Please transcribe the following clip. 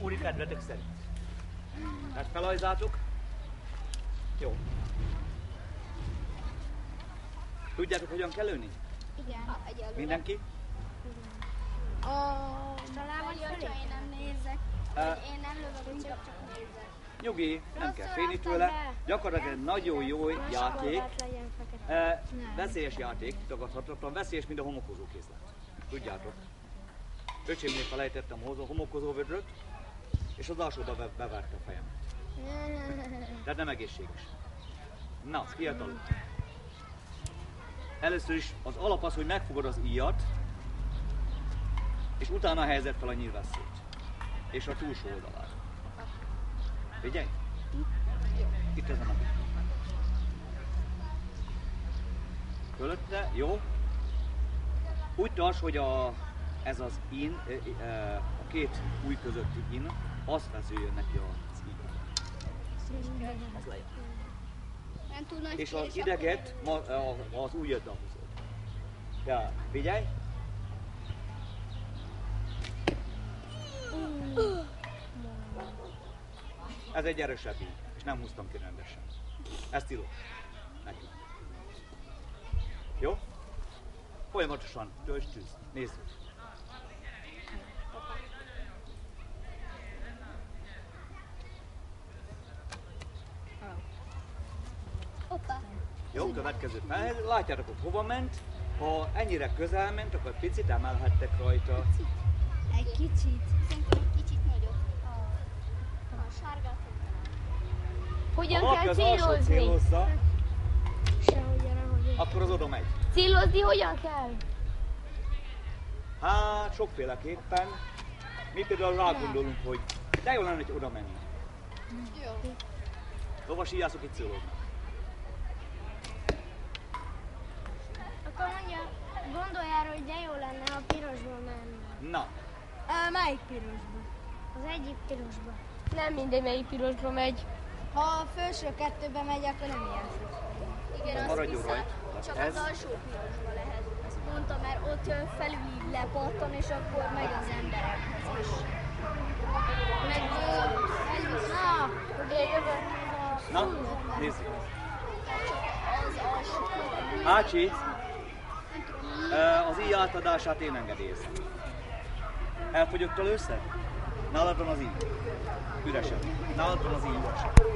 úri kedvetek szerint. Tehát felajzáltuk. Jó. Tudjátok, hogyan kell lőni? Igen. Mindenki? Talán hogyha én nem nézek, én nem lövök, csak nézek. Nyugi, nem kell félni tőle. Gyakorlatilag egy nagyon jó játék. Veszélyes játék, tagadhatatlan. Veszélyes, mint a homokozó kézlet. Tudjátok. Öcsémnél felejtettem hozzá a homokozó vödröt, és az alsóba beverte a fejemet. Tehát nem egészséges. Na, fiatalok. Először is az alap az, hogy megfogod az íjat, és utána helyezed fel a nyílvesszőt. És a túlsó oldalán. Figyelj! Itt ezen a bit. Fölötte, jó? Úgy tarts, hogy ez az in, a két új közötti in, az vezüljön neki az íjat. Az lejön. És az ideget az ujjaddal húzod. Ja, figyelj! Ez egy erősebb íj, és nem húztam ki rendesen. Ez tilos. Neki. Jó? Folyamatosan töltsd tűz. Nézzük. Jó, következő felhelyezés. Látjátok, hogy hova ment. Ha ennyire közel ment, akkor picit emelhettek rajta. Egy kicsit. Szerintem egy kicsit nagyobb. A sárgát. Hogyan kell célozni? Célozza, Sehogy akkor az oda megy. Célozni hogyan kell? Hát, sokféleképpen. Mi például rá gondolunk, hogy de jó lenne, hogy oda menni. Jó. Lovasíjászok itt céloznak. Akkor mondja, gondoljára, hogy de jó lenne, ha pirosba menne. Na, Melyik pirosba? Az egyik pirosba. Nem mindegy, melyik pirosba megy. Ha a felső kettőbe megy, akkor nem játszik. Igen, maradjon rajta. Csak Ez? az alsó pirosba lehet. Ezt mondtam, mert ott felül lepattan, és akkor megy az emberekhez is. Meg na, ugye jövök. na, nézzük. Az alsó. Ácsi, az íj átadását én engedélyezem. Elfogyott a lőszer? Nálad van az íj. Üresen. Nálad van az íj üresen.